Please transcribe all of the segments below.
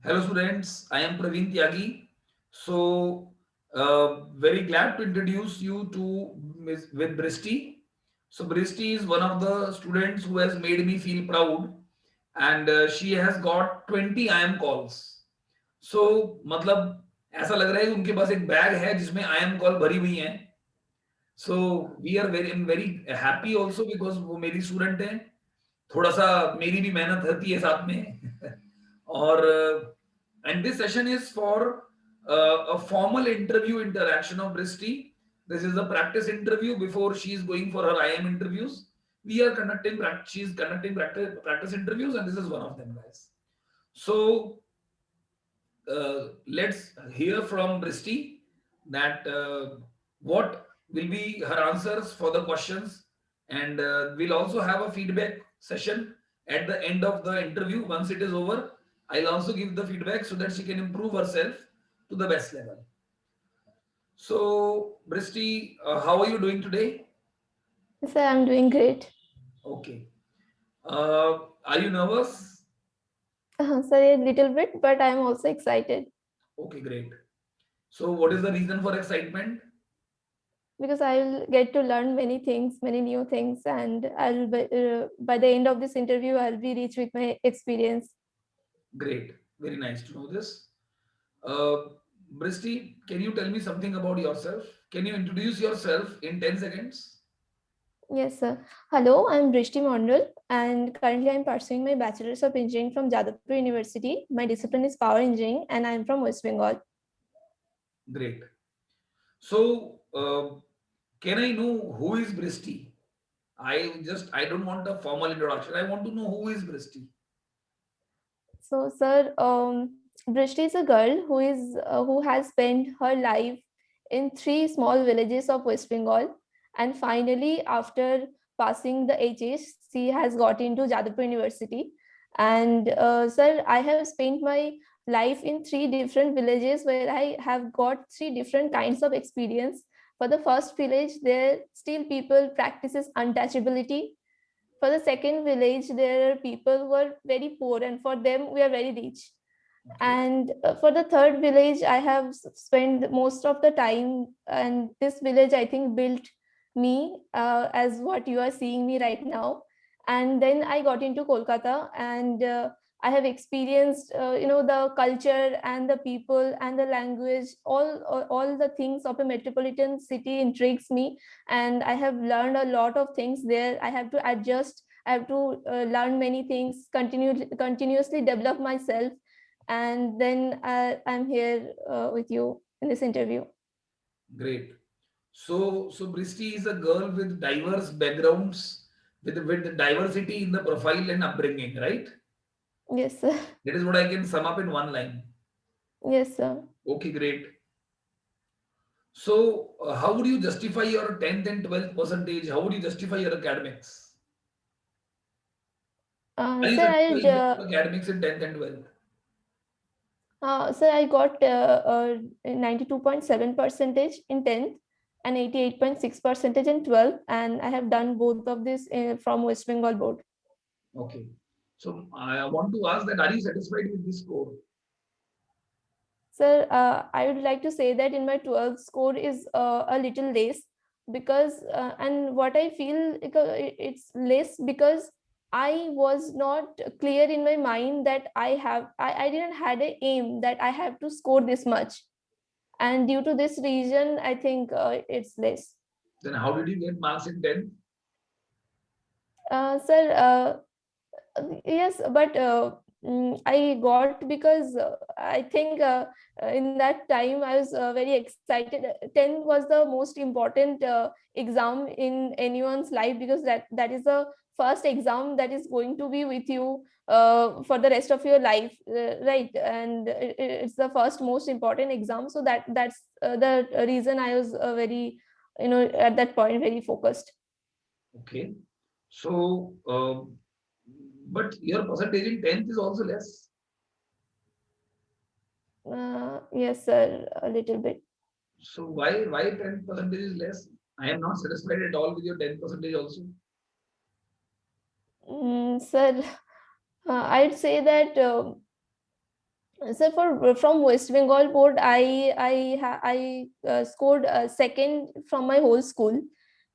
Hello students, I am Praveen Tyagi. Very glad to introduce you to with Bristi. So Bristi is one of the students who has made me feel proud, and she has got 20 IM calls. मतलब ऐसा लग रहा है कि उनके पास एक bag है जिसमें IM कॉल भरी हुई हैं. So we are very happy also because वो मेरी स्टूडेंट है. थोड़ा सा मेरी भी मेहनत होती है साथ में. और and this session is for a formal interview interaction of Bristi. This is a practice interview before she is going for her IM interviews. We are conducting she is conducting practice interviews, and this is one of them, guys. So let's hear from Bristi that what will be her answers for the questions, and we'll also have a feedback session at the end of the interview. Once it is over, I'll also give the feedback so that she can improve herself to the best level. So, Bristi, how are you doing today? Sir, I'm doing great. Okay. Are you nervous? Sir, a little bit, but I'm also excited Okay, great. So, what is the reason for excitement? because I'll get to learn many things, many new things, and by the end of this interview, I'll be rich with my experience. Great. Very nice to know this. Uh, Bristi, can you tell me something about yourself? Can you introduce yourself in 10 seconds? Yes, sir. Hello, I'm Brishti Mondal, and currently I'm pursuing my Bachelor's of Engineering from Jadavpur University. My discipline is Power Engineering, and I'm from West Bengal. Great. So, can I know who is Bristi? I don't want a formal introduction. I want to know who is Bristi. So, sir, Brishti is a girl who has spent her life in three small villages of West Bengal, and finally, after passing the HS, she has got into Jadavpur University. And sir, I have spent my life in three different villages where I have got three different kinds of experience. For the first village, there still people practices untouchability. For the second village, there are people who are very poor, and for them, we are very rich. Okay. And for the third village, I have spent most of the time, and this village, I think, built me as what you are seeing me right now. And then I got into Kolkata, and I have experienced, the culture and the people and the language. All the things of a metropolitan city intrigues me, and I have learned a lot of things there. I have to adjust. I have to learn many things, continuously develop myself, and then I'm here with you in this interview. Great. So Bristi is a girl with diverse backgrounds, with diversity in the profile and upbringing, right? Yes, sir. That is what I can sum up in one line. Yes, sir. Okay, great. So, how would you justify your 10th and 12th percentage? How would you justify your academics? Are you Sir, satisfied with your academics in 10th and 12th? I got 92.7 percentage in 10th and 88.6 percentage in 12th, and I have done both of this from West Bengal board. Okay. So, I want to ask that are you satisfied with this score? Sir, I would like to say that in my 12th score is a little less because, and what I feel it's less because I was not clear in my mind that I didn't had a aim that I have to score this much. And due to this reason, I think it's less. Then, how did you get marks in 10th? Sir, yes, but I got because I think in that time I was very excited. 10 was the most important exam in anyone's life because that is the first exam that is going to be with you for the rest of your life, right? And it's the first most important exam. So that's the reason I was very, at that point very focused. Okay. So, but your percentage in 10th is also less. Yes, sir, a little bit. So, why 10 percentage is less? I am not satisfied at all with your 10 percentage also. Sir, I'd say that So from West Bengal board, I scored second from my whole school,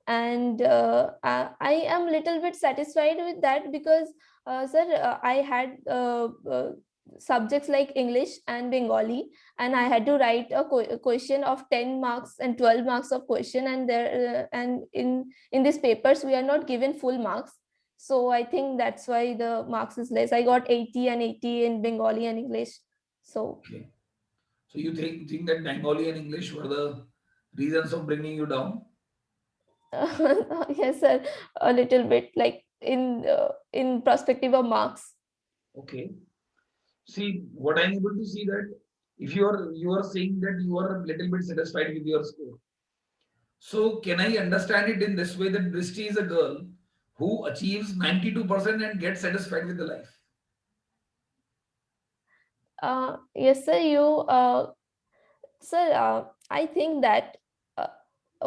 and I am little bit satisfied with that because sir, I had subjects like English and Bengali, and I had to write a question of 10 marks and 12 marks of question, and there and in these papers we are not given full marks. So I think that's why the marks is less. I got 80 and 80 in Bengali and English. So Okay. So you think that Bengali and English were the reasons of bringing you down? yes, sir, a little bit like in perspective of marks. Okay. See, what I'm able to see that if you are saying that you are a little bit satisfied with your score. So can I understand it in this way that Drishti is a girl who achieves 92% and gets satisfied with the life? Yes, sir. Sir, I think that uh,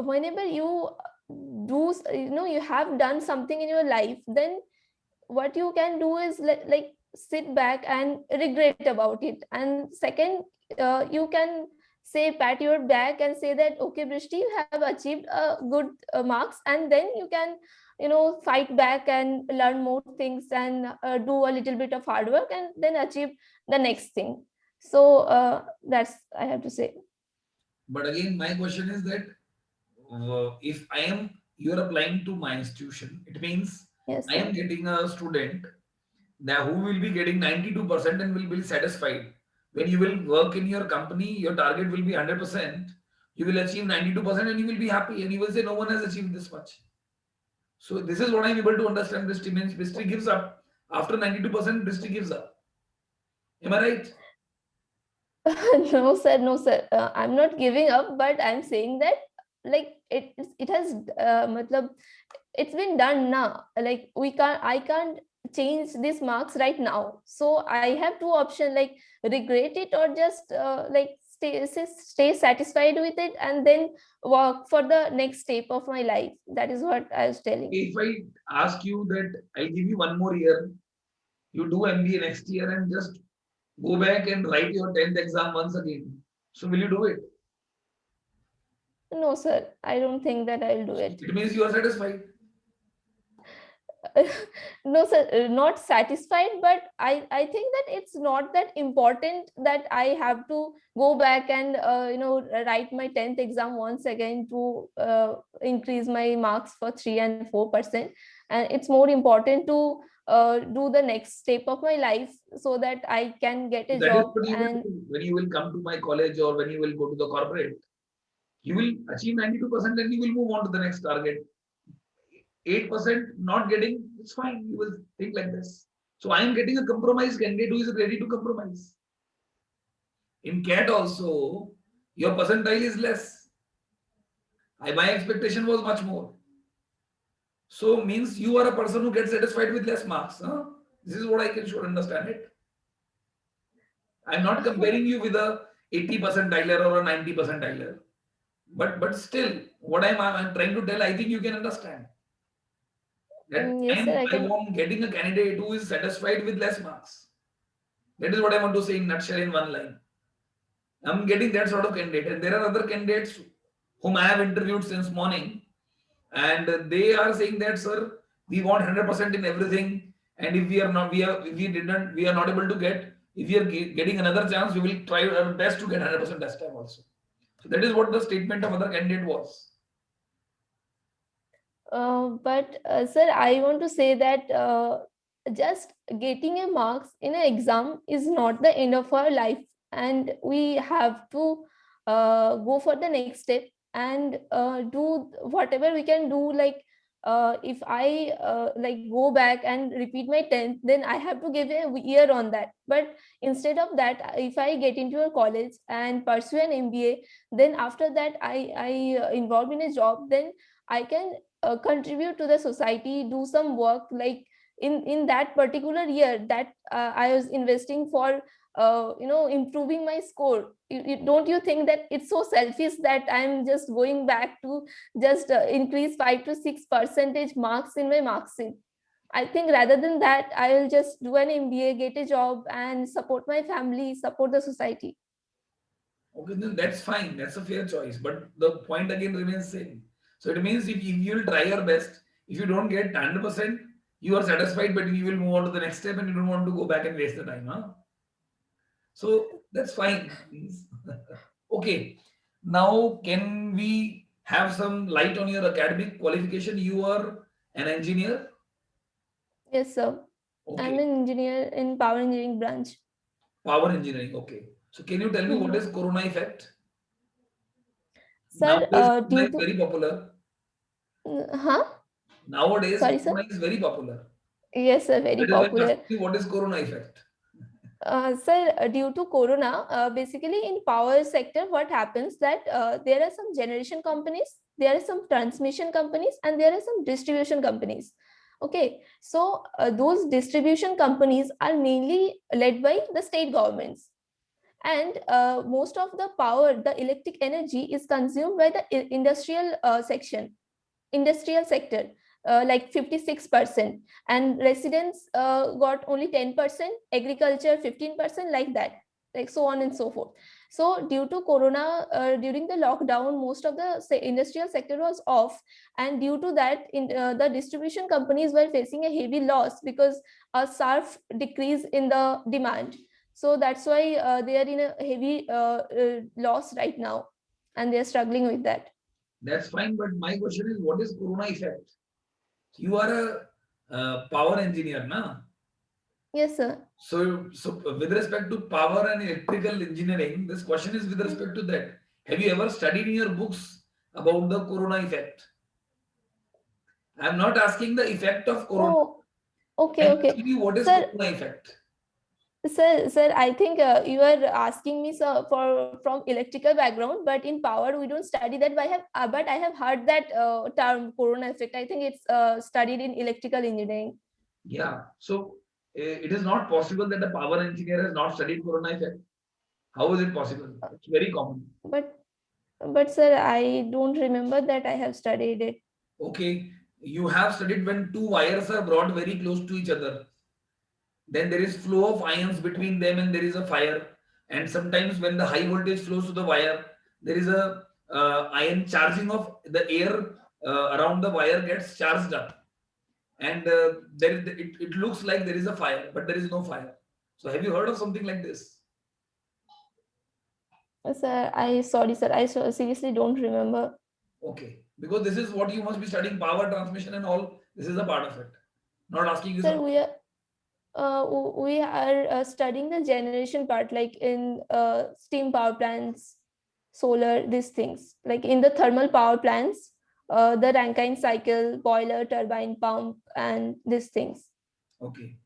whenever you you have done something in your life, then what you can do is like sit back and regret about it. And second, you can say pat your back and say that okay, Brishti, you have achieved good marks, and then you can fight back and learn more things and do a little bit of hard work and then achieve the next thing. So that's I have to say. But again, my question is that if you are applying to my institution, it means Yes, I sir. am getting a student now who will be getting 92% and will be satisfied. When you will work in your company, your target will be 100%. You will achieve 92% and you will be happy and you will say, no one has achieved this much. So this is what I'm able to understand. This means Mystery gives up. After 92%, Mystery gives up. Am I right? No, sir, no, sir. I'm not giving up, but I'm saying that like it has matlab, it's been done now. Like I can't change these marks right now. So I have two options, like regret it or just like stay satisfied with it and then work for the next step of my life. That is what I was telling. If I ask you that I'll give you one more year, you do MBA next year and just go back and write your 10th exam once again. So will you do it? No, sir, I don't think that I'll do So it. it means you are satisfied. No, sir, not satisfied, but I think that it's not that important that I have to go back and write my 10th exam once again to increase my marks for 3 and 4%. And it's more important to do the next step of my life so that I can get So a that is job. what you will And do when you will come to my college or when you will go to the corporate. You will achieve 92% and you will move on to the next target. 8% not getting, it's fine. You will think like this. So I am getting a compromise candidate who is ready to compromise. In CAT also, your percentile is less. My expectation was much more. So means you are a person who gets satisfied with less marks. Huh? This is what I can should understand it. I'm not comparing you with a 80 percentiler or a 90 percentiler. But still, what I'm trying to tell, I think you can understand that yes, sir, I I can. am getting a candidate who is satisfied with less marks. That is what I want to say in nutshell in one line. I'm getting that sort of candidate, and there are other candidates whom I have interviewed since morning, and they are saying that, sir, we want 100% in everything, and if we are not, if we didn't, we are not able to get. If we are getting another chance, we will try our best to get 100% this time also. So that is what the statement of other candidate was. But sir, I want to say that just getting a marks in an exam is not the end of our life, and we have to go for the next step and do whatever we can do. Like if I like go back and repeat my 10th, then I have to give a year on that. But instead of that, if I get into a college and pursue an MBA, then after that I involved in a job, then I can contribute to the society, do some work like in that particular year that I was investing for improving my score. Don't you think that it's so selfish that I'm just going back to just increase 5 to 6 percentage marks in my mark sheet? I think rather than that, I will just do an MBA, get a job, and support my family, support the society. Okay, then that's fine. That's a fair choice. But the point again remains same. So it means if you will try your best, if you don't get 100%, you are satisfied, but you will move on to the next step and you don't want to go back and waste the time. Huh? So that's fine. Okay. Now, can we have some light on your academic qualification? You are an engineer. Yes, sir. I'm Okay. an engineer in power engineering branch. Power engineering. Okay. So can you tell me what Mhm. is corona effect? Sir, Nowadays, corona due is to very popular. huh? Nowadays, Sorry, sir. corona is very popular. Yes, sir. Very That is why I'm popular. asking you what is corona effect. Sir, due to corona, basically in power sector, what happens that there are some generation companies, there are some transmission companies, and there are some distribution companies. Okay, so those distribution companies are mainly led by the state governments, and most of the power, the electric energy, is consumed by the industrial industrial sector, like 56%, and residents got only 10%, agriculture 15%, like that, like so on and so forth. So due to corona, during the lockdown, most of the industrial sector was off, and due to that, the distribution companies were facing a heavy loss because a sharp decrease in the demand. So that's why they are in a heavy loss right now, and they are struggling with that. That's fine, but my question is what is corona effect? You are a power engineer, na? Yes, sir. So with respect to power and electrical engineering, this question is with respect to that. Have you ever studied in your books about the corona effect? I am not asking the effect of corona. Oh, I okay, am okay. asking you what is Sir, corona effect. sir, I think you are asking me, sir, for from electrical background, but in power we don't study that. But I have heard that term corona effect. I think it's studied in electrical engineering. Yeah. So it is not possible that a power engineer has not studied corona effect. How is it possible? It's very common. But sir, I don't remember that I have studied it. Okay. You have studied when two wires are brought very close to each other. Then there is flow of ions between them and there is a fire. And sometimes when the high voltage flows to the wire, there is a ion charging of the air around the wire gets charged up. And it looks like there is a fire, but there is no fire. So have you heard of something like this? Sir, sorry, sir, seriously don't remember. Okay. Because this is what you must be studying power transmission and all. This is a part of it. Not asking you Sir, something. we are studying the generation part, like in steam power plants, solar, these things. Like in the thermal power plants, the Rankine cycle, boiler, turbine, pump, and these things. Okay.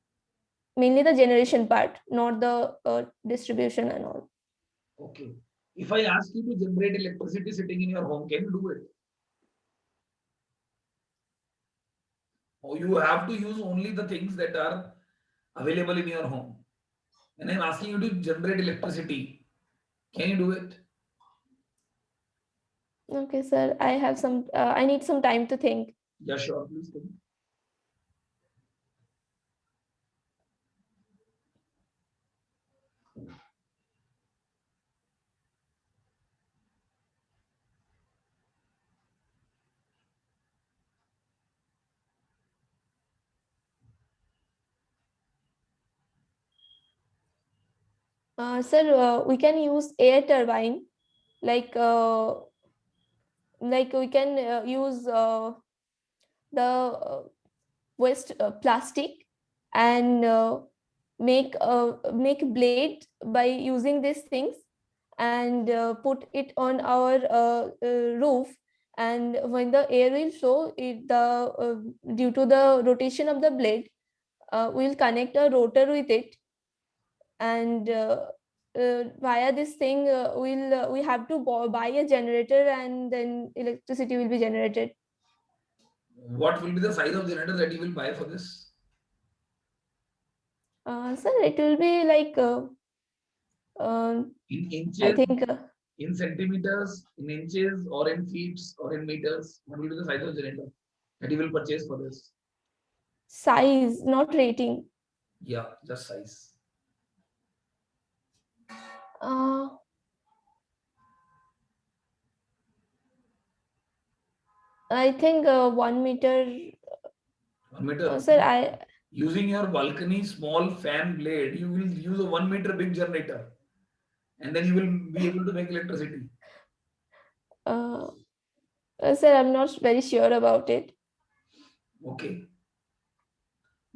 Mainly the generation part, not the distribution and all. Okay. If I ask you to generate electricity sitting in your home, can you do it? Or you have to use only the things that are available in your home. And I'm asking you to generate electricity. Can you do it? Okay, sir. I need some time to think. Yeah, sure. Please tell me. Sir, we can use air turbine, like we can use the waste plastic, and make blade by using these things, and put it on our roof. And when the air will flow, due to the rotation of the blade, we'll connect a rotor with it, and via this thing, we have to buy a generator, and then electricity will be generated. What will be the size of generator that you will buy for this? Sir, it will be like uh, In I inches, think in centimeters, in inches, or in feet, or in meters? What will be the size of generator that you will purchase for this? Size, not rating. Yeah, just size. Uh, I think 1 meter. 1 meter. Sir, I Using your balcony small fan blade, you will use a 1 meter big generator, and then you will be able to make electricity. uh, sir, I'm not very sure about it. Okay.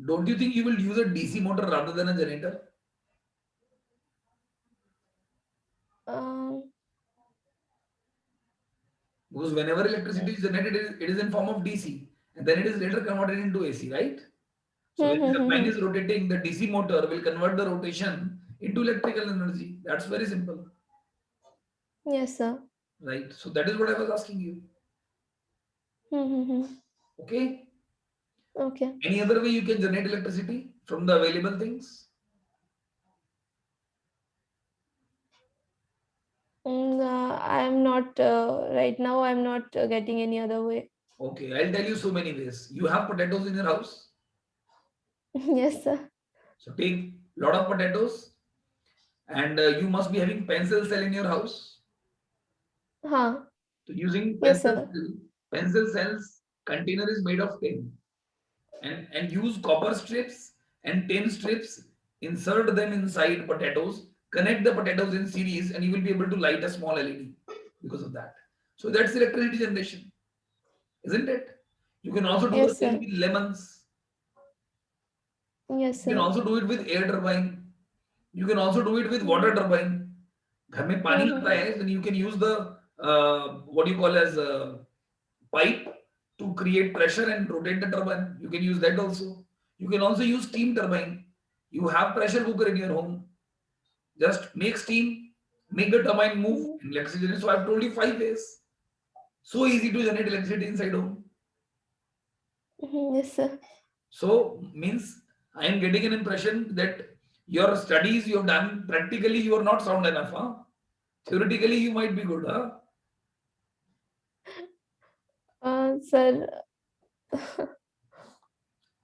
Don't you think you will use a DC motor rather than a generator? Um, Because whenever electricity is generated, it is in form of DC, and then it is later converted into AC, right? So when the turbine is rotating, the DC motor will convert the rotation into electrical energy. That's very simple, yes, sir. right? So that is what I was asking you. Okay. Okay. Any other way you can generate electricity from the available things? I'm not right now. I'm not getting any other way. Okay, I'll tell you so many ways. You have potatoes in your house. Yes, sir. So take lot of potatoes, and you must be having pencil cell in your house. Huh. So using Yes, sir. pencil cells container is made of tin, and use copper strips and tin strips, insert them inside potatoes, connect the potatoes in series, and you will be able to light a small LED because of that. So that's electricity generation, isn't it? You can also do the Yes, same sir. with lemons. Yes, You can sir. also do it with air turbine. You can also do it with water turbine. घर में पानी आता है, then you can use the what you call as pipe to create pressure and rotate the turbine. You can use that also. You can also use steam turbine. You have pressure cooker in your home. Just make steam, make the turbine move, and electricity. So I've told you 5 ways. So easy to generate electricity inside home. Yes, sir. So means I am getting an impression that your studies you have done practically you are not sound enough. Huh? Theoretically you might be good. Huh? Sir.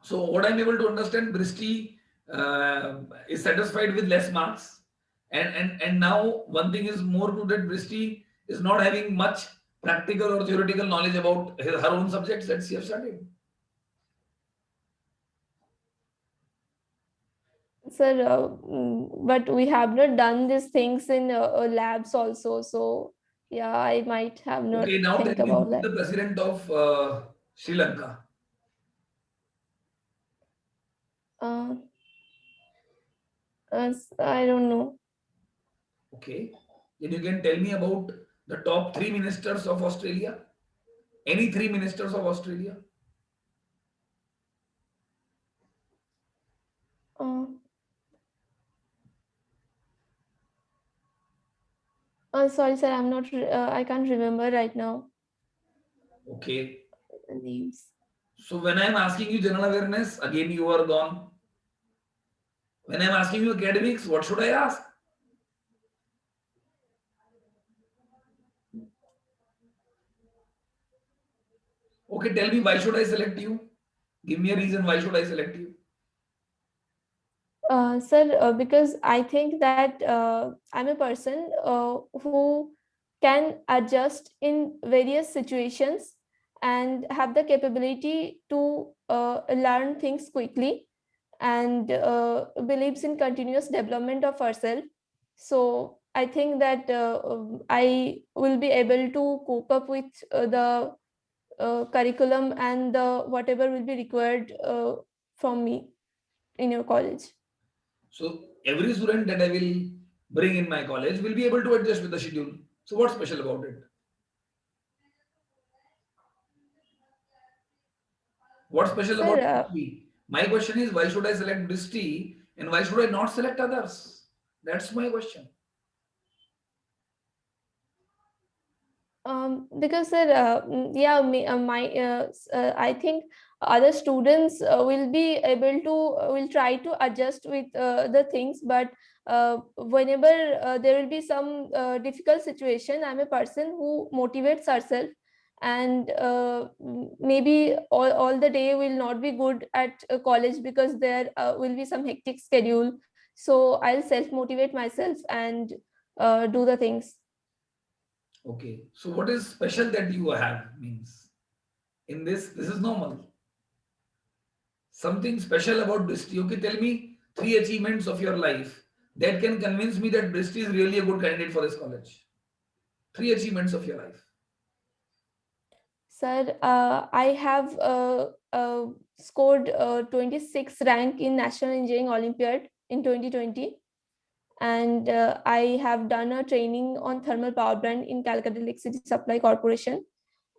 So what I'm able to understand, Bristi is satisfied with less marks, and now one thing is more to that Bristi is not having much practical or theoretical knowledge about her own subjects that she has studied. Sir, but we have not done these things in labs also. So yeah, I might have not Okay, now tell think me who about is that. the president of Sri Lanka? Uh, I don't know. Okay, then you can tell me about the top three ministers of Australia. Any three ministers of Australia? Uh, sorry, sir. I'm not. I can't remember right now Okay, the names. so when I'm asking you general awareness, again you are gone. When I'm asking you academics, what should I ask? Okay, tell me why should I select you? Give me a reason why should I select you? Sir, because I think that I'm a person who can adjust in various situations and have the capability to learn things quickly and believes in continuous development of ourselves. So I think that I will be able to cope up with the curriculum and the whatever will be required from me in your college. So every student that I will bring in my college will be able to adjust with the schedule. So what's special about it? What's special Sir, about Bristi? My question is why should I select Bristi and why should I not select others? That's my question. because sir, yeah, I think other students will be able to will try to adjust with the things, but whenever there will be some difficult situation, I'm a person who motivates herself and maybe all the day will not be good at college because there will be some hectic schedule. So I'll self motivate myself and do the things. Okay. So what is special that you have means in this is normal. Something special about Bristi. Okay, tell me three achievements of your life that can convince me that Bristi is really a good candidate for this college. Three achievements of your life. Sir, I have scored 26th rank in National Engineering Olympiad in 2020. And I have done a training on thermal power plant in Calcutta Electricity Supply Corporation.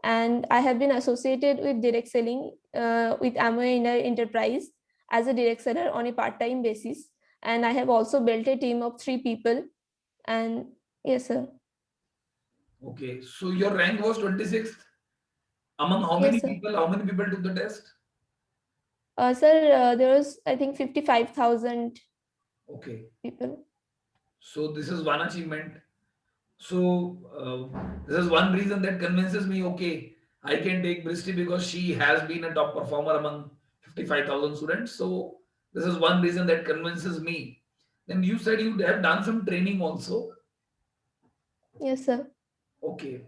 And I have been associated with direct selling with Amway Inner Enterprise as a direct seller on a part-time basis. And I have also built a team of 3 people. And yes, sir. Okay. So your rank was 26th. Among how many Yes, sir. people? How many people took the test? Sir, there was, I think, 55,000 Okay. people. So this is one achievement. So this is one reason that convinces me. Okay, I can take Bristi because she has been a top performer among 55,000 students. So this is one reason that convinces me. Then you said you have done some training also. Yes, sir. Okay.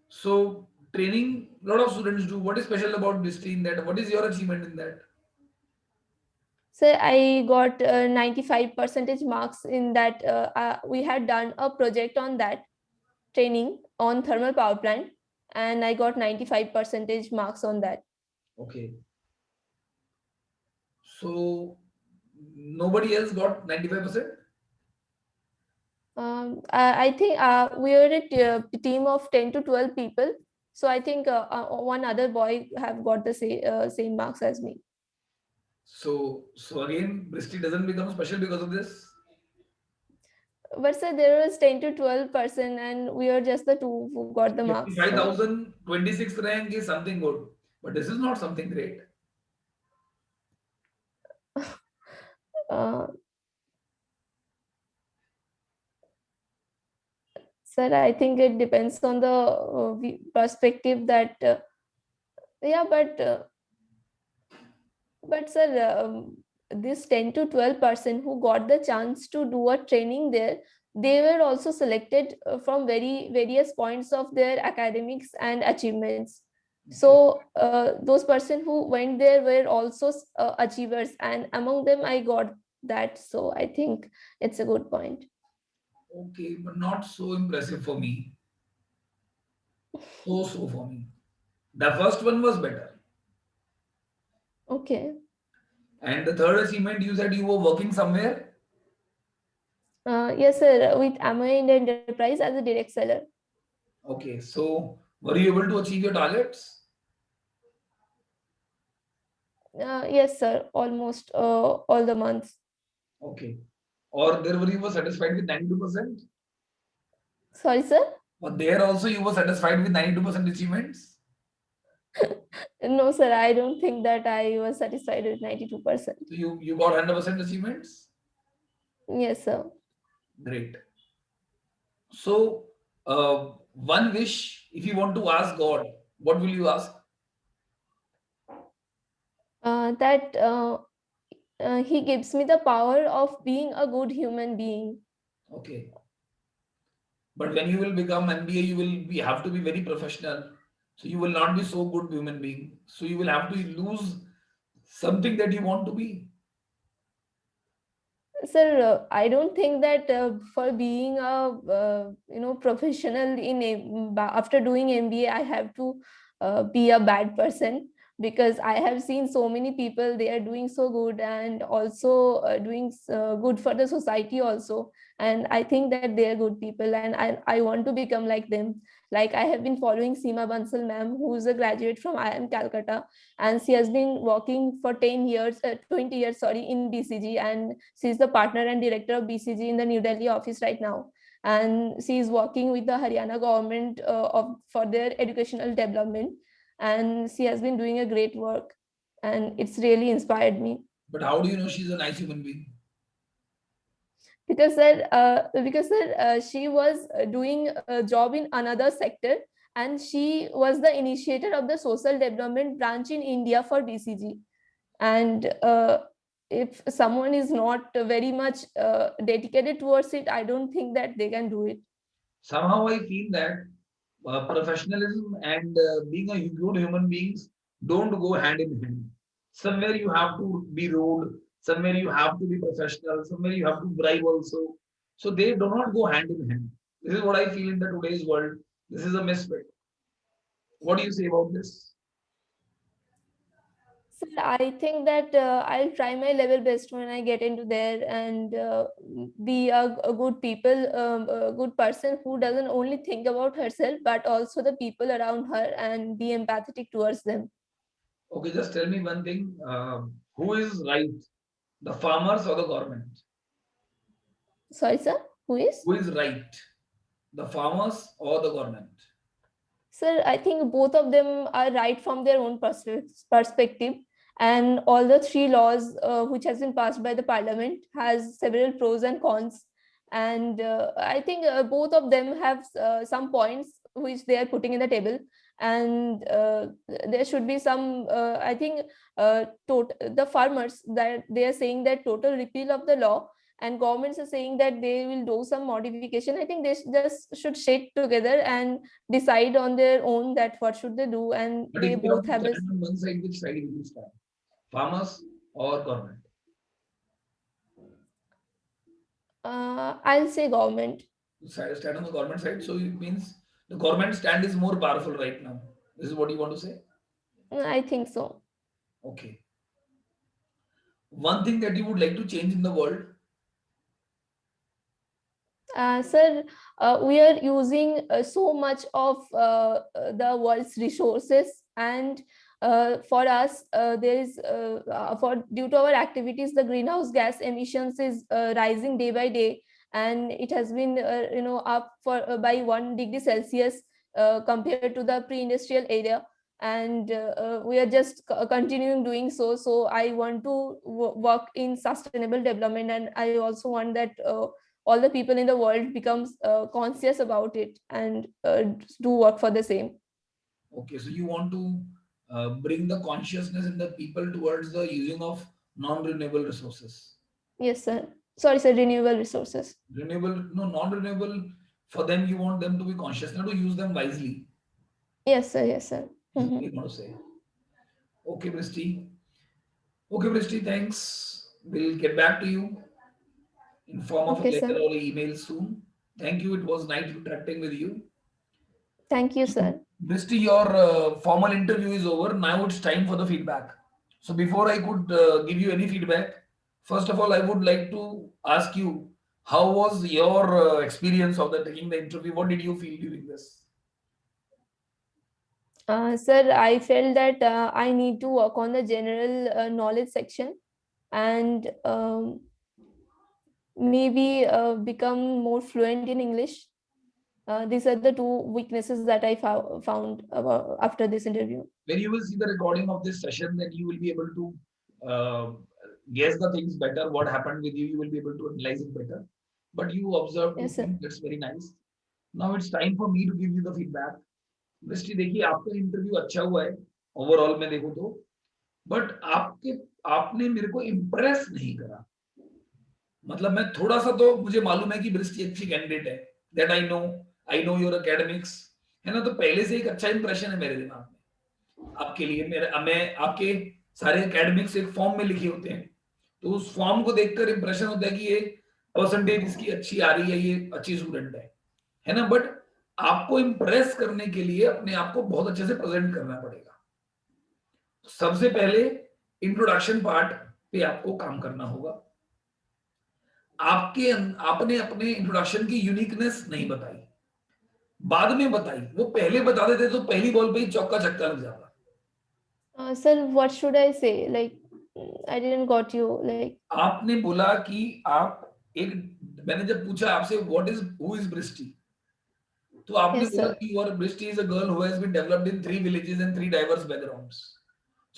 So training, a lot of students do. What is special about Bristi in that? What is your achievement in that? So I got 95 percentage marks in that. We had done a project on that training on thermal power plant, and I got 95 percentage marks on that. Okay. So nobody else got 95%? I think we were a team of 10 to 12 people. So I think one other boy have got the same marks as me. So again, Bristi doesn't become special because of this. But sir, there was 10 to 12%, and we were just the two who got the marks. So 55,000, 26th rank is something good, but this is not something great. uh, sir, I think it depends on the perspective that yeah, but sir, this 10 to 12% who got the chance to do a training there, they were also selected from very various points of their academics and achievements. Okay. So those person who went there were also achievers, and among them I got that. So I think it's a good point. Okay, but not so impressive for me. So for me. The first one was better. Okay. And the third achievement, you said you were working somewhere. Yes, sir. With Amway Indian Enterprise as a direct seller. Okay, so were you able to achieve your targets? Yes, sir. Almost all the months. Okay. Or there were you were satisfied with 92%? Sorry, sir. Or there also you were satisfied with 92% achievements? No, sir. I don't think that I was satisfied with 92%. So you got 100% achievements? Yes, sir. Great. So, one wish, if you want to ask God, what will you ask? That He gives me the power of being a good human being. Okay. But when you will become MBA, you will be have to be very professional. So you will not be so good human being. So you will have to lose something that you want to be. Sir, I don't think that for being a professional after doing MBA, I have to be a bad person, because I have seen so many people, they are doing so good and also doing good for the society also. And I think that they are good people, and I want to become like them. Like I have been following Seema Bansal ma'am, who is a graduate from IIM Calcutta, and she has been working for 10 years 20 years, sorry, in BCG, and she's the partner and director of BCG in the New Delhi office right now. And she is working with the Haryana government for their educational development, and she has been doing a great work, and it's really inspired me. But how do you know she's a nice human being? Because sir, she was doing a job in another sector, and she was the initiator of the social development branch in India for BCG. And if someone is not very much dedicated towards it, I don't think that they can do it. Somehow I feel that professionalism and being a good human beings don't go hand in hand. Somewhere you have to be rude, somewhere you have to be professional, somewhere you have to bribe also. So they do not go hand in hand. This is what I feel in the today's world. This is a misfit. What do you say about this? So I think that I'll try my level best when I get into there, and be a good people, a good person who doesn't only think about herself but also the people around her, and be empathetic towards them. Okay, just tell me one thing. Who is right, the farmers or the government? Sorry, sir. Who is? Who is right, the farmers or the government? Sir, I think both of them are right from their own perspective, and all the three laws which has been passed by the parliament has several pros and cons, and I think both of them have some points which they are putting in the table, and there should be some. I think the farmers, that they are saying that total repeal of the law, and governments are saying that they will do some modification. I think they just should sit together and decide on their own that what should they do, and But they if you have both to have this. stand on one side, which side will you stand? Farmers or government? I'll say government. Stand on the government side. So it means the government stand is more powerful right now. This is what you want to say? I think so. Okay. One thing that you would like to change in the world. Sir, we are using so much of the world's resources, and for us, there is for due to our activities, the greenhouse gas emissions is rising day by day, and it has been up for by 1 degree Celsius compared to the pre-industrial area, and we are just continuing doing so. So I want to work in sustainable development, and I also want that. All the people in the world becomes conscious about it, and do work for the same. Okay, so you want to bring the consciousness in the people towards the using of non-renewable resources. Yes, sir. Sorry, sir. Renewable resources. Renewable, no, non-renewable. For them, you want them to be conscious, not to use them wisely. Yes, sir. Yes, sir. This is what you want to say. Okay, Bristi. Okay, Bristi, thanks. We'll get back to you in form of a Okay, letter sir. or email soon. Thank you. It was nice interacting with you. Thank you, sir. Bristi, your formal interview is over. Now it's time for the feedback. So before I could give you any feedback, first of all, I would like to ask you, how was your experience of the taking the interview? What did you feel during this? Sir, I felt that I need to work on the general knowledge section, and maybe become more fluent in English. These are the two weaknesses that I found after this interview. When you will see the recording of this session, then you will be able to guess the things better. What happened with you, you will be able to analyze it better. But you observed two Yes, sir. things. That's very nice. Now it's time for me to give you the feedback. दृष्टि देखिए आपका interview अच्छा हुआ है overall मैं देखूं तो but आपके आपने मेरे को इम्प्रेस नहीं करा मतलब मैं थोड़ा सा तो मुझे मालूम है कि दृष्टि अच्छी कैंडिडेट है that I know your academics है ना तो पहले से एक अच्छा इंप्रेशन है मेरे दिमाग में आपके लिए मेरे मैं आपके सारे एकेडमिक्स एक फॉर्म में लिखे होते हैं तो उस फॉर्म को देखकर इंप्रेशन होता है कि ये परसेंटेज इसकी अच्छी आ रही है ये अच्छी स्टूडेंट है ना बट आपको इंप्रेस करने के लिए अपने आप को बहुत अच्छे से प्रेजेंट करना पड़ेगा सबसे पहले इंट्रोडक्शन पार्ट पे आपको काम करना होगा आपने अपने इंट्रोडक्शन की यूनिकनेस नहीं बताई बाद में बताई वो पहले बता देते तो पहली बॉल पे ही चौका छक्का लग जाता Sir, what should I say? Like, I didn't got you. Like, आपने बोला कि आप एक मैंने जब पूछा आपसे what is who is Bristi तो आपने yes, बोला sir. कि your Bristi is a girl who has been developed in 3 villages and 3 diverse backgrounds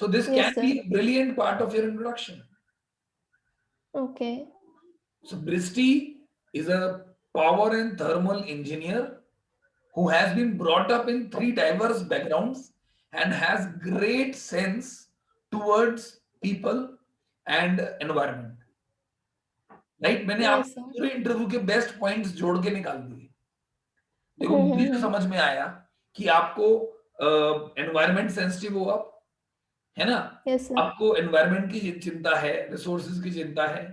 so this Yes, can be sir. a brilliant part of your introduction Okay. so Bristi is a power and thermal engineer who has been brought up in three diverse backgrounds and has great sense towards people and environment. Right, मैंने Yes, आपके sir. पूरे interview के best points जोड़ के निकाल दिए. देखो मुझे जो Mm-hmm. समझ में आया कि आपको एनवायरमेंट सेंसिटिव हो आप, है ना, Yes, sir. आपको एनवायरनमेंट की चिंता है, रिसोर्सेज की चिंता है,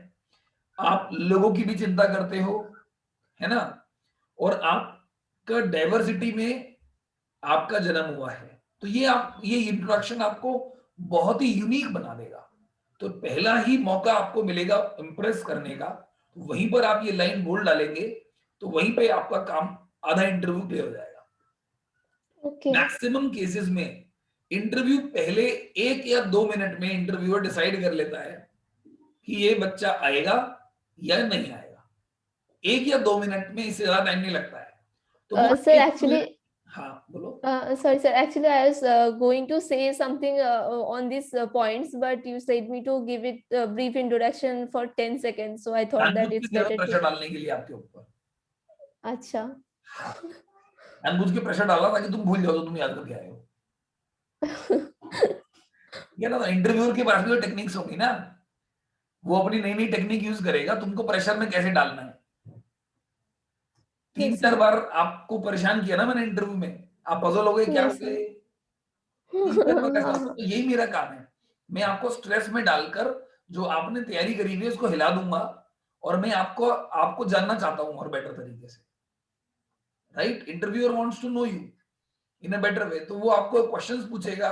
आप लोगों की भी चिंता करते हो, है ना, और आपका डाइवर्सिटी में आपका जन्म हुआ है, तो ये इंट्रोडक्शन आपको बहुत ही यूनिक बना देगा. तो पहला ही मौका आपको मिलेगा इंप्रेस करने का, तो वहीं पर आप ये लाइन बोल डालेंगे, तो वहीं पे आपका काम आधा इंटरव्यू क्लियर हो जाएगा. Okay. मैक्सिमम केसेस में इंटरव्यू पहले 1 या 2 मिनट में इंटरव्यूअर डिसाइड कर लेता है कि ये बच्चा आएगा या नहीं आएगा. 1 या 2 मिनट में, इससे ज्यादा टाइम नहीं लगता है. तो वो Sir, actually, हाँ बोलो. sorry, sir. Actually, I was going to say something on these points, but you said me to give it a brief introduction for 10 seconds. So I thought that जानबूझ के it's दिया था better pressure to. डालने के लिए आपके ऊपर. अच्छा. हाँ, जानबूझ के प्रेशर डाला ताकि तुम भूल जाओ तो तुम याद करके आए हो. ये ना, इंटरव्यूअर के पास भी तो टेक्निक्स होंगी ना, वो अपनी नई नई टेक्निक यूज करेगा तुमको प्रेशर में कैसे डालना है. तीन Yes, चार sir. बार आपको परेशान किया ना मैंने इंटरव्यू में, आप पजल हो गए क्या हो Yes, sir. गए. 3 4 बार कैसा होता है, तो यही मेरा काम है. मैं आपको स्ट्रेस में डालकर जो आपने तैयारी करी हुई है उसको हिला दूंगा, और मैं आपको आपको जानना चाहता हूं और बेटर तरीके से. Right, interviewer wants to know you in a better way, तो वो आपको क्वेश्चंस पूछेगा,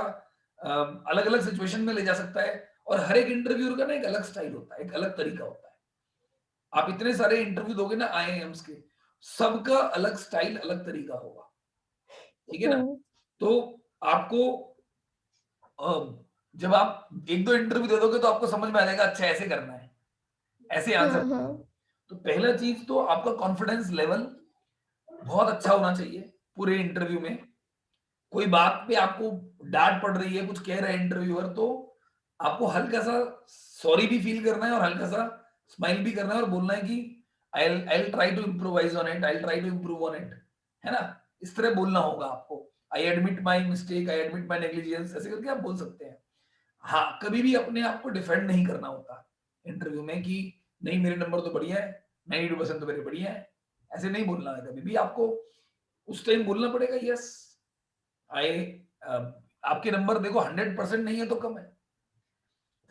अलग अलग सिचुएशन में ले जा सकता है, और हर एक इंटरव्यूअर का ना एक अलग स्टाइल होता है, एक अलग तरीका होता है. आप इतने सारे इंटरव्यू दोगे ना आईआईएम्स के, सबका अलग स्टाइल, अलग तरीका होगा. ठीक है ना. Hmm. तो आपको जब आप 1 2 इंटरव्यू दे दोगे तो आपको समझ में आ जाएगा, अच्छा ऐसे करना है, ऐसे आंसर करना है. हाँ. तो पहला चीज तो आपका कॉन्फिडेंस लेवल बहुत अच्छा होना चाहिए पूरे इंटरव्यू में. कोई बात पे आपको डांट पड़ रही है, कुछ कह रहा है इंटरव्यूअर, तो आपको हल्का सा सॉरी भी फील करना है और हल्का सा स्माइल भी करना है और बोलना है कि I try to improvise on it, I try to improve on it, है ना. इस तरह बोलना होगा आपको. I admit my mistake, I admit my negligence, ऐसे करके आप बोल सकते हैं. हाँ, कभी भी अपने आप को डिफेंड नहीं करना होता इंटरव्यू में कि नहीं मेरे नंबर तो बढ़िया है, 92% तो मेरे बढ़िया है. ऐसे नहीं बोलना है कभी भी. आपको उस टाइम बोलना पड़ेगा यस आई, आपके नंबर देखो 100% नहीं है तो कम है,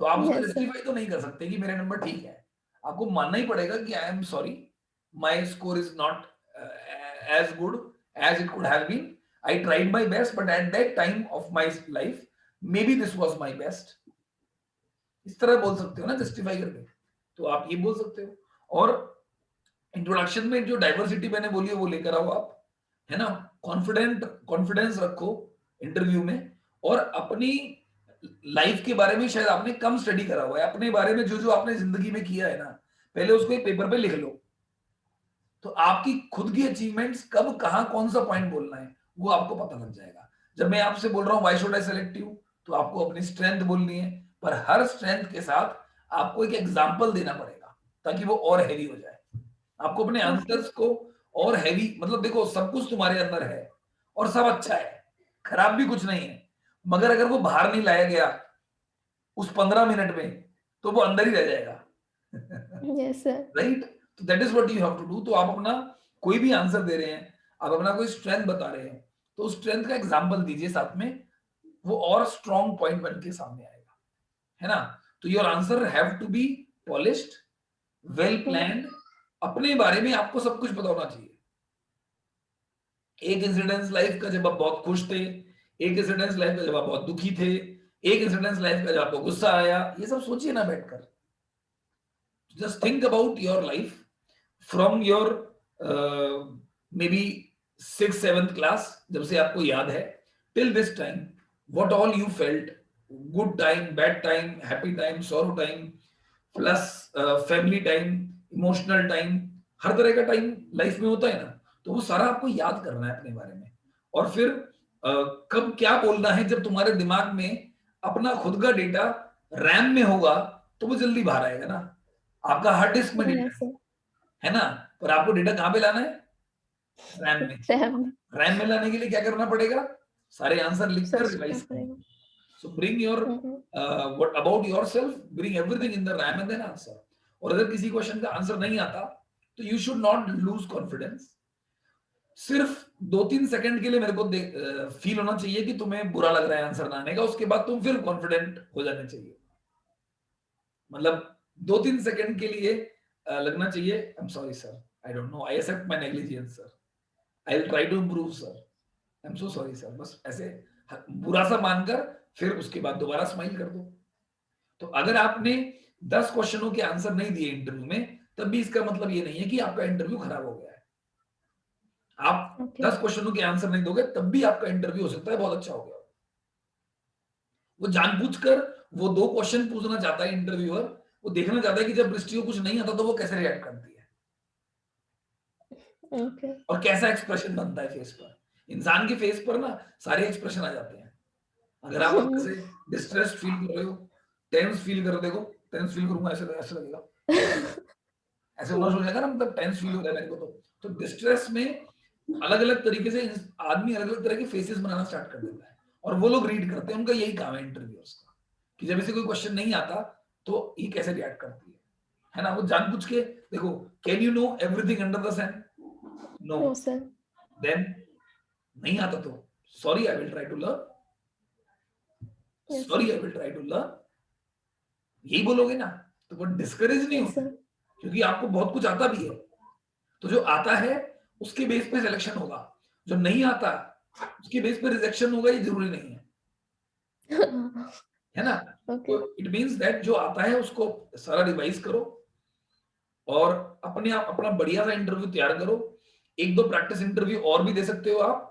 तो आप उसको Yes, sir. जस्टिफाई तो नहीं कर सकते कि मेरे नंबर ठीक है. आपको मानना ही पड़ेगा कि I am sorry, my score is not as good as it could have been, I tried my best but at that time of my life maybe this was my best. इस तरह बोल सकते हो ना justify करके, तो आप ये बोल सकते हो. और इंट्रोडक्शन में जो डाइवर्सिटी मैंने बोली है वो लेकर आओ आप, है ना. कॉन्फिडेंस रखो इंटरव्यू में, और अपनी लाइफ के बारे में शायद आपने कम स्टडी करा हुआ है, अपने बारे में जो जो आपने जिंदगी में किया है ना, पहले उसको एक पेपर पे लिख लो. तो आपकी खुद की अचीवमेंट्स कब कहाँ कौन सा पॉइंट बोलना है वो आपको पता लग जाएगा. जब मैं आपसे बोल रहा हूँ why should I select you, तो आपको अपनी स्ट्रेंथ बोलनी है, पर हर स्ट्रेंथ के साथ आपको एक एग्जाम्पल देना पड़ेगा ताकि वो और हैवी हो जाए. आपको अपने Okay. आंसर्स को और हैवी, मतलब देखो सब कुछ तुम्हारे अंदर है और सब अच्छा है, खराब भी कुछ नहीं है, मगर अगर वो बाहर नहीं लाया गया उस 15 मिनट में तो वो अंदर ही रह जाएगा. Yes, sir. राइट, तो that is what you have to do. तो आप अपना कोई भी आंसर दे रहे हैं, आप अपना कोई स्ट्रेंथ बता रहे हैं, तो उस स्ट्रेंथ का एग्जांपल दीजिए साथ में, वो और स्ट्रॉन्ग पॉइंट बन के सामने आएगा, है ना. तो your answer have to be polished, well Hmm. Planned. अपने बारे में आपको सब कुछ पता होना चाहिए. एक इंसिडेंस लाइफ का जब आप बहुत खुश थे, एक इंसिडेंस लाइफ का जब आप बहुत दुखी थे, एक इंसिडेंस लाइफ का जब आपको गुस्सा आया, ये सब सोचिए ना बैठकर. Just think about your life from your maybe 6th 7th class, जब से आपको याद है, till this time, what all you felt, good time, bad time, happy time, sorrow time, plus family time, emotional time, हर तरह का time life में होता है ना. तो वो सारा आपको याद करना है अपने बारे में. और फिर कब क्या बोलना है, जब तुम्हारे दिमाग में अपना खुद का डेटा रैम में होगा तो वो जल्दी बाहर आएगा ना. आपका हार्ड डिस्क में डेटा Yes, sir. है ना, पर आपको डेटा कहाँ पे लाना है, रैम में। रैम रैम में लाने के लिए क्या करना पड़ेगा? सारे आंसर लिखकर सर्च रिवाइज करना करना। पड़ेगा। So bring your what about yourself, bring everything in the RAM and then answer. और अगर किसी क्वेश्चन का आंसर नहीं आता तो you should not lose confidence. सिर्फ 2-3 सेकंड के लिए मेरे को फील होना चाहिए कि तुम्हें बुरा लग रहा है आंसर ना आने का, उसके बाद तुम फिर कॉन्फिडेंट हो जाने चाहिए। मतलब 2-3 सेकंड के लिए लगना चाहिए I am sorry sir, I don't know, I accept my negligence sir, I will try to improve sir, I am so sorry sir, बस ऐसे बुरा सा मानकर फिर उसके बाद दोबारा स्माइल कर दो। तो अगर आपने 10 क्वेश्चनों के आंसर नहीं दिए इंटरव्यू में, तब भी इसका मतलब ये नहीं है कि आपका इंटरव्यू खराब हो गया है। आप ओके 10 क्वेश्चनों के आंसर नहीं दोगे तब भी आपका इंटरव्यू हो सकता है बहुत अच्छा हो गया। वो जानबूझकर वो 2 क्वेश्चन पूछना चाहता है इंटरव्यूअर, वो देखना चाहता है कि जब दृष्टि को कुछ नहीं आता तो वो कैसे रिएक्ट करती है ओके और कैसा एक्सप्रेशन बनता है फेस पर। इंसान के फेस पर ना सारे एक्सप्रेशन आ जाते हैं। अगर आप ऐसे डिस्ट्रेस फील कर रहे हो, टेंस फील कर रहे हो, देखो टेंस फील करूंगा ऐसे ऐसे लगेगा, ऐसे होना शुरू हो जाएगा ना, मतलब टेंस फील हो रहा है मेरे को। तो डिस्ट्रेस में अलग अलग तरीके से आदमी अलग अलग तरह के फेसेस बनाना स्टार्ट कर देता है और वो लोग रीड करते हैं। उनका यही काम है इंटरव्यूअर्स का कि जब इसे कोई क्वेश्चन नहीं आता तो ये कैसे रिएक्ट करती है ना। वो जानबूझ के देखो, can you know everything under the sun? No. No sir then नहीं आता तो sorry I will try to learn, yes sorry I will try to learn, यही बोलोगे ना, तो वो डिस्करेज नहीं यस होगा सर क्योंकि आपको बहुत कुछ आता भी है। तो जो आता है उसके बेस पे सिलेक्शन होगा, जो नहीं आता उसके बेस पे रिजेक्शन होगा, ये जरूरी नहीं है ना। ओके तो इट मींस दैट जो आता है उसको सारा रिवाइज करो और अपने आप अपना बढ़िया सा इंटरव्यू तैयार करो। 1-2 प्रैक्टिस इंटरव्यू और भी दे सकते हो आप,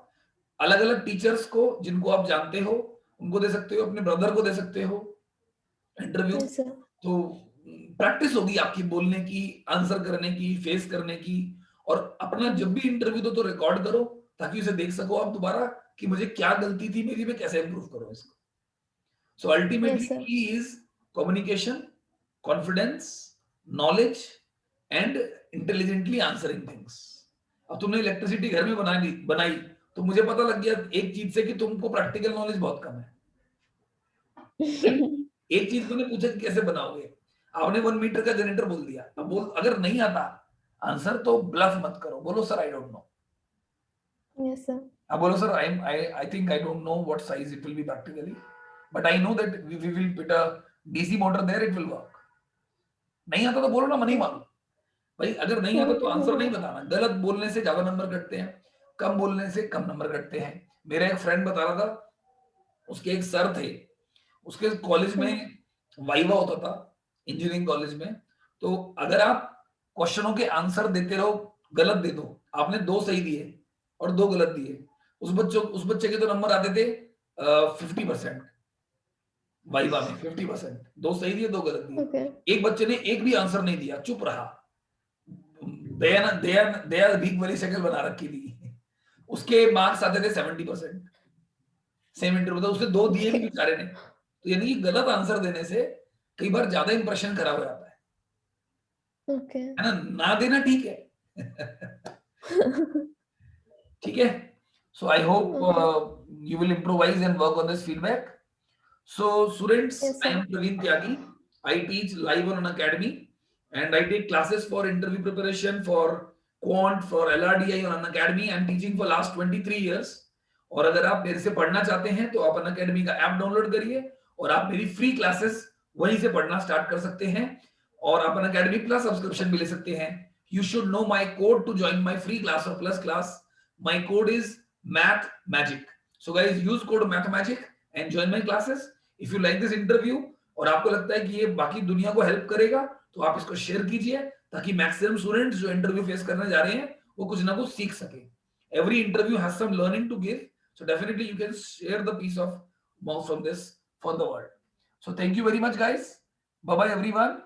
अलग अलग टीचर्स को जिनको आप जानते हो उनको दे सकते हो, अपने ब्रदर को दे सकते हो इंटरव्यू। यस सर तो प्रैक्टिस होगी आपकी बोलने की, आंसर करने की, फेस करने की। और अपना जब भी इंटरव्यू दो तो रिकॉर्ड करो ताकि उसे देख सको आप दोबारा कि मुझे क्या गलती थी मेरी, मैं कैसे इंप्रूव करूं इसको। सो अल्टीमेटली यस सर की is communication, confidence, knowledge and intelligently answering things. अब तुमने इलेक्ट्रिसिटी घर में बनाई तो मुझे पता लग गया एक चीज से कि तुमको प्रैक्टिकल नॉलेज बहुत कम है। एक चीज मैंने पूछा कि कैसे बनाओगे, आपने 1 मीटर का जनरेटर बोल दिया। अब बोल अगर नहीं आता आंसर तो ब्लफ मत करो, बोलो sir I don't know. Yes sir अब बोलो sir I think I don't know what size it will be practically, but I know that we will put a DC motor there, it will work. नहीं आता तो बोलो ना, money मांगो भाई। अगर नहीं आता तो आंसर नहीं बताना। गलत बोलने से ज्यादा नंबर कटते हैं, कम बोलने से कम नंबर कटते हैं। मेरा एक फ्रेंड बता रहा था, उसके एक सर थे, उसके कॉलेज में वाइवा होता था इंजीनियरिंग कॉलेज में। तो अगर आप क्वेश्चनों के आंसर देते रहो, गलत दे दो, आपने 2 सही दिए और 2 गलत दिए, उस बच्चे के तो नंबर आते थे 50%। वाइवा में 50%, 2 सही दिए 2 गलत दिए। ओके एक बच्चे ने एक भी आंसर नहीं दिया, चुप रहा, दया दया दया भीख वाली शक्ल बना रखी थी, उसके मार्क्स आते थे 70%। सेम इंटरव्यू था, उसने 2 दिए भी बेचारे ने। तो यानी कि गलत आंसर देने से कई बार ज्यादा इंप्रेशन खराब हो जाता ओके है ना। ना देना ठीक है। ठीक है। So I hope you will improvise and work on this feedback. So students, yes I sir am Praveen Tyagi. I teach live on an academy and I take classes for interview preparation, for quant, for LRDI on an academy. I am teaching for last 23 years. और अगर आप मेरे से पढ़ना चाहते हैं तो आप अन अकेडमी का ऐप डाउनलोड करिए और आप मेरी फ्री क्लासेस वहीं से पढ़ना स्टार्ट कर सकते हैं। और आप अन अकेडमी प्लस सब्सक्रिप्शन भी ले सकते हैं। You should know my code to join my free class और plus class. My code is math magic. So guys use code math magic and join my classes. If you like this interview और आपको लगता है कि ये बाकी दुनिया को हेल्प करेगा तो आप इसको शेयर कीजिए ताकि मैक्सिमम स्टूडेंट्स जो इंटरव्यू फेस करने जा रहे हैं वो कुछ ना कुछ सीख सके। Every interview has some learning to give, so definitely you can share the piece of mouth from this for the world. So thank you very much guys. Bye bye everyone.